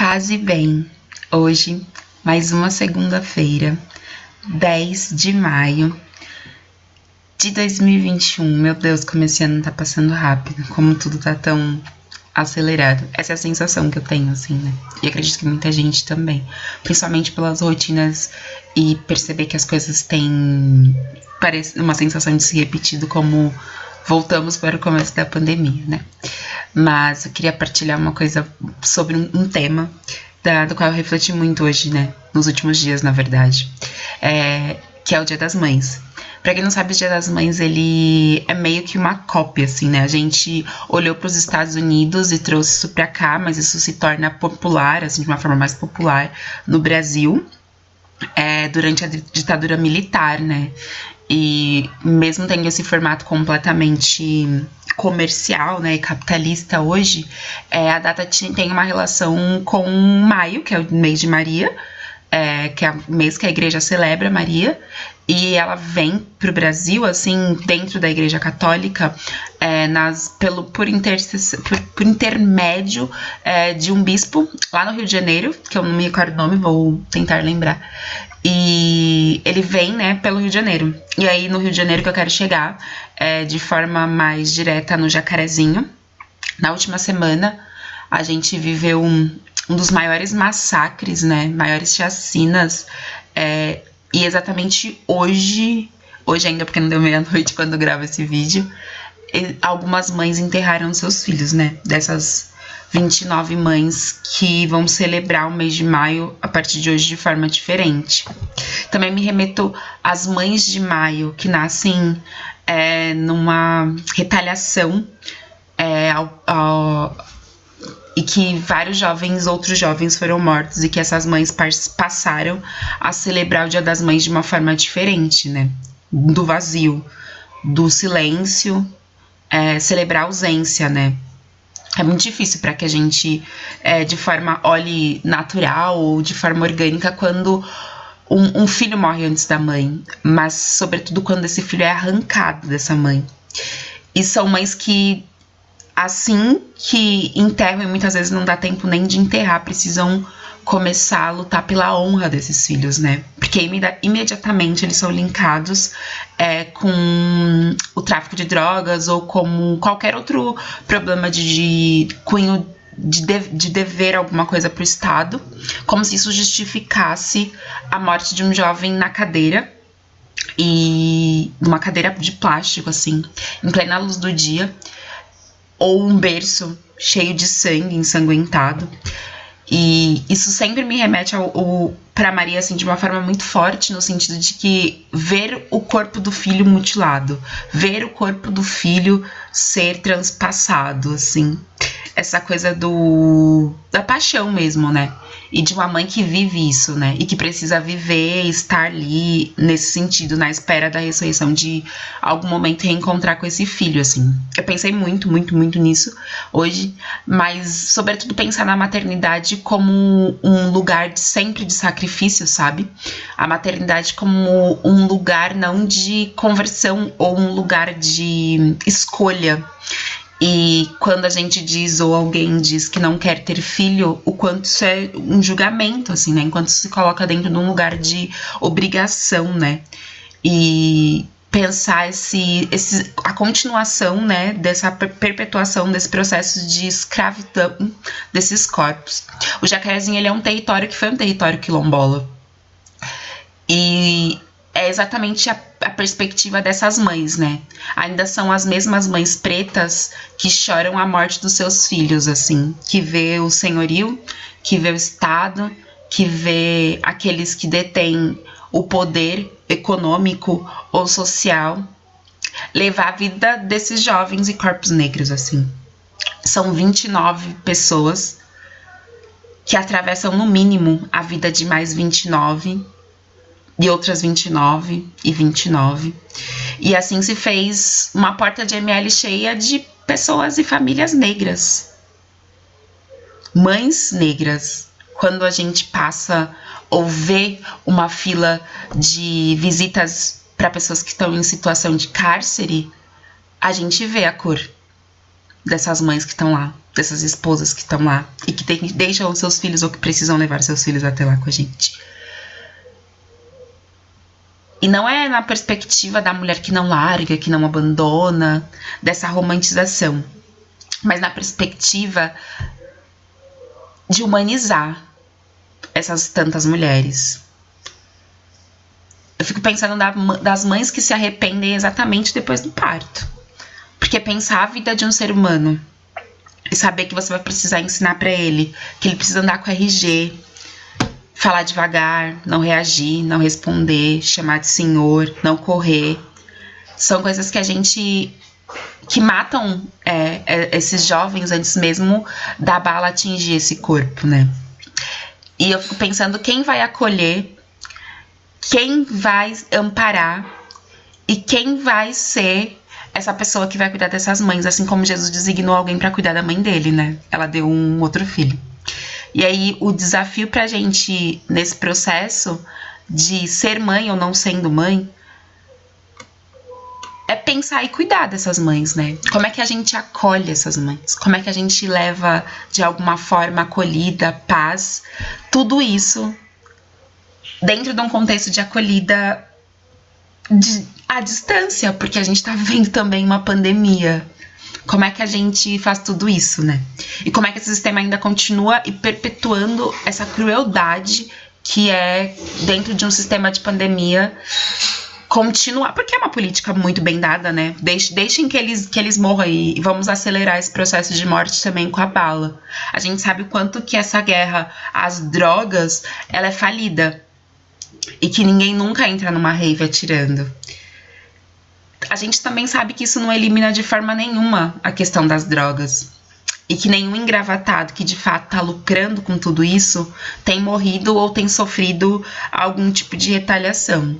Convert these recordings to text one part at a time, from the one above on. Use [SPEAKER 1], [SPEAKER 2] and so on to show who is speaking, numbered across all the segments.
[SPEAKER 1] Paz e bem. Hoje, mais uma segunda-feira, 10 de maio de 2021. Meu Deus, como esse ano tá passando rápido, como tudo tá tão acelerado. Essa é a sensação que eu tenho, assim, né? E acredito que muita gente também. Principalmente pelas rotinas e perceber que as coisas têm uma sensação de se repetido, como voltamos para o começo da pandemia, né? Mas eu queria partilhar uma coisa sobre um tema do qual eu refleti muito hoje, né? Nos últimos dias, na verdade. Que é o Dia das Mães. Pra quem não sabe, o Dia das Mães, ele é meio que uma cópia, assim, né? A gente olhou para os Estados Unidos e trouxe isso pra cá, mas isso se torna popular, assim, de uma forma mais popular no Brasil, durante a ditadura militar, né? E mesmo tendo esse formato completamente comercial, né, e capitalista hoje, a data tem uma relação com maio, que é o mês de Maria, que é o mês que a igreja celebra Maria, e ela vem para o Brasil, assim, dentro da igreja católica, por intermédio de um bispo lá no Rio de Janeiro, que eu não me recordo o nome, vou tentar lembrar. E ele vem, né, pelo Rio de Janeiro. E aí, no Rio de Janeiro que eu quero chegar, de forma mais direta no Jacarezinho. Na última semana, a gente viveu um dos maiores massacres, né, maiores chacinas, e exatamente hoje ainda, porque não deu meia-noite quando eu gravo esse vídeo, algumas mães enterraram seus filhos, né, dessas 29 mães que vão celebrar o mês de maio a partir de hoje de forma diferente. Também me remeto às mães de maio que nascem numa retaliação e que outros jovens foram mortos, e que essas mães passaram a celebrar o Dia das Mães de uma forma diferente, né? Do vazio, do silêncio, celebrar a ausência, né? É muito difícil para que a gente, de forma natural ou de forma orgânica, quando um filho morre antes da mãe, mas sobretudo quando esse filho é arrancado dessa mãe. E são mães que, assim que enterram, e muitas vezes não dá tempo nem de enterrar, precisam começar a lutar pela honra desses filhos, né? Porque imediatamente eles são linkados com o tráfico de drogas ou com qualquer outro problema de cunho de dever alguma coisa para o Estado, como se isso justificasse a morte de um jovem na cadeira, e numa cadeira de plástico, assim, em plena luz do dia, ou um berço cheio de sangue, ensanguentado. E isso sempre me remete para Maria, assim, de uma forma muito forte, no sentido de que ver o corpo do filho mutilado, ver o corpo do filho ser transpassado, assim, essa coisa da paixão mesmo, né? E de uma mãe que vive isso, né? E que precisa viver, estar ali nesse sentido, na espera da ressurreição, de algum momento reencontrar com esse filho, assim. Eu pensei muito, muito, muito nisso hoje, mas sobretudo pensar na maternidade como um lugar sempre de sacrifício, sabe? A maternidade como um lugar não de conversão ou um lugar de escolha. E quando a gente diz, ou alguém diz que não quer ter filho, o quanto isso é um julgamento, assim, né? Enquanto se coloca dentro de um lugar de obrigação, né? E pensar a continuação, né? Dessa perpetuação desse processo de escravidão desses corpos. O Jacarezinho, ele é um território que foi um território quilombola. E é exatamente a perspectiva dessas mães, né? Ainda são as mesmas mães pretas que choram a morte dos seus filhos, assim, que vê o senhorio, que vê o Estado, que vê aqueles que detêm o poder econômico ou social levar a vida desses jovens e corpos negros, assim. São 29 pessoas que atravessam no mínimo a vida de mais 29 e outras 29 e 29. E assim se fez uma porta de ml cheia de pessoas e famílias negras. Mães negras. Quando a gente passa ou vê uma fila de visitas para pessoas que estão em situação de cárcere, a gente vê a cor. dessas mães que estão lá, dessas esposas que estão lá e que deixam seus filhos ou que precisam levar seus filhos até lá com a gente. E não é na perspectiva da mulher que não larga, que não abandona, dessa romantização, mas na perspectiva de humanizar essas tantas mulheres. Eu fico pensando das mães que se arrependem exatamente depois do parto. Porque pensar a vida de um ser humano e saber que você vai precisar ensinar pra ele que ele precisa andar com RG, falar devagar, não reagir, não responder, chamar de senhor, não correr. São coisas que matam esses jovens antes mesmo da bala atingir esse corpo, né? E eu fico pensando quem vai acolher, quem vai amparar e quem vai ser essa pessoa que vai cuidar dessas mães, assim como Jesus designou alguém para cuidar da mãe dele, né? Ela deu um outro filho. E aí o desafio pra gente nesse processo de ser mãe ou não sendo mãe é pensar e cuidar dessas mães, né? Como é que a gente acolhe essas mães? Como é que a gente leva de alguma forma acolhida, paz, tudo isso dentro de um contexto de acolhida à distância, porque a gente tá vivendo também uma pandemia. Como é que a gente faz tudo isso, né? E como é que esse sistema ainda continua e perpetuando essa crueldade que é, dentro de um sistema de pandemia, continuar, porque é uma política muito bem dada, né? Deixem que eles morram e vamos acelerar esse processo de morte também com a bala. A gente sabe o quanto que essa guerra às drogas, ela é falida e que ninguém nunca entra numa rave atirando. A gente também sabe que isso não elimina de forma nenhuma a questão das drogas. E que nenhum engravatado que de fato está lucrando com tudo isso tem morrido ou tem sofrido algum tipo de retaliação.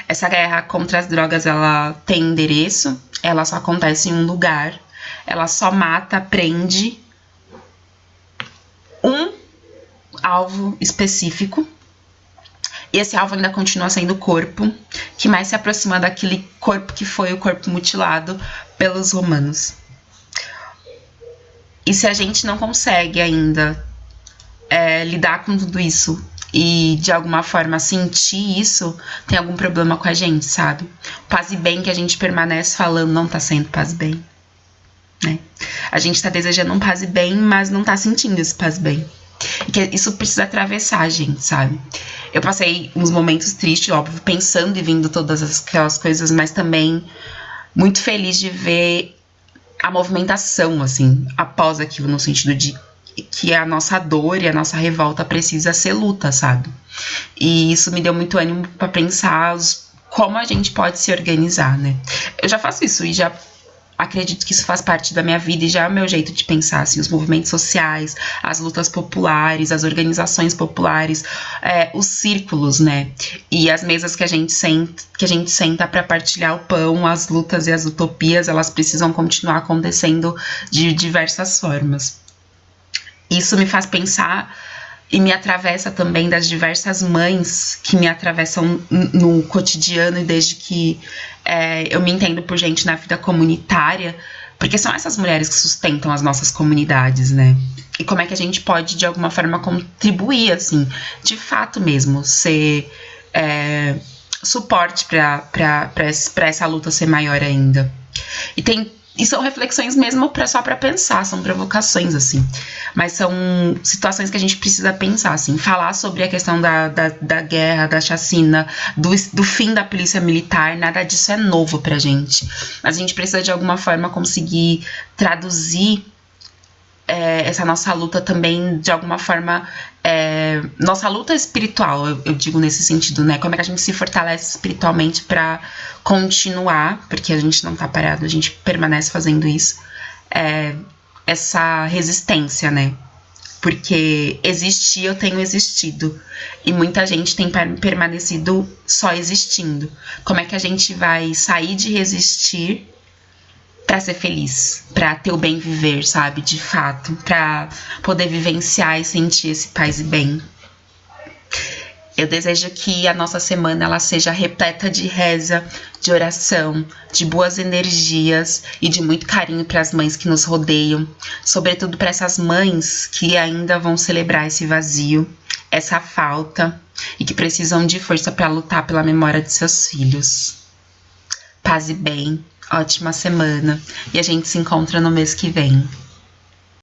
[SPEAKER 1] Essa guerra contra as drogas, ela tem endereço, ela só acontece em um lugar, ela só mata, prende um alvo específico. E esse alvo ainda continua sendo o corpo, que mais se aproxima daquele corpo que foi o corpo mutilado pelos romanos. E se a gente não consegue ainda lidar com tudo isso e de alguma forma sentir isso, tem algum problema com a gente, sabe? O paz e bem que a gente permanece falando não tá sendo paz e bem, né? A gente tá desejando um paz e bem, mas não tá sentindo esse paz e bem. E que isso precisa atravessar a gente, sabe? Eu passei uns momentos tristes, óbvio, pensando e vendo todas aquelas coisas, mas também muito feliz de ver a movimentação, assim, após aquilo, no sentido de que a nossa dor e a nossa revolta precisa ser luta, sabe? E isso me deu muito ânimo para pensar como a gente pode se organizar, né? Eu já faço isso e já acredito que isso faz parte da minha vida e já é o meu jeito de pensar, assim, os movimentos sociais, as lutas populares, as organizações populares, os círculos, né? E as mesas que a gente senta para partilhar o pão, as lutas e as utopias, elas precisam continuar acontecendo de diversas formas. Isso me faz pensar e me atravessa também das diversas mães que me atravessam no cotidiano e desde que eu me entendo por gente na vida comunitária, porque são essas mulheres que sustentam as nossas comunidades, né? E como é que a gente pode, de alguma forma, contribuir, assim, de fato mesmo, ser suporte para essa luta ser maior ainda. E são reflexões mesmo só para pensar, são provocações, assim. Mas são situações que a gente precisa pensar, assim. Falar sobre a questão da guerra, da chacina, do fim da polícia militar, nada disso é novo pra gente. Mas a gente precisa, de alguma forma, conseguir traduzir essa nossa luta também, de alguma forma, nossa luta espiritual, eu digo nesse sentido, né? Como é que a gente se fortalece espiritualmente para continuar, porque a gente não tá parado, a gente permanece fazendo isso, essa resistência, né? Porque existir, eu tenho existido, e muita gente tem permanecido só existindo. Como é que a gente vai sair de resistir para ser feliz, para ter o bem viver, sabe, de fato, para poder vivenciar e sentir esse paz e bem. Eu desejo que a nossa semana ela seja repleta de reza, de oração, de boas energias e de muito carinho para as mães que nos rodeiam, sobretudo para essas mães que ainda vão celebrar esse vazio, essa falta e que precisam de força para lutar pela memória de seus filhos. Paz e bem, ótima semana e a gente se encontra no mês que vem.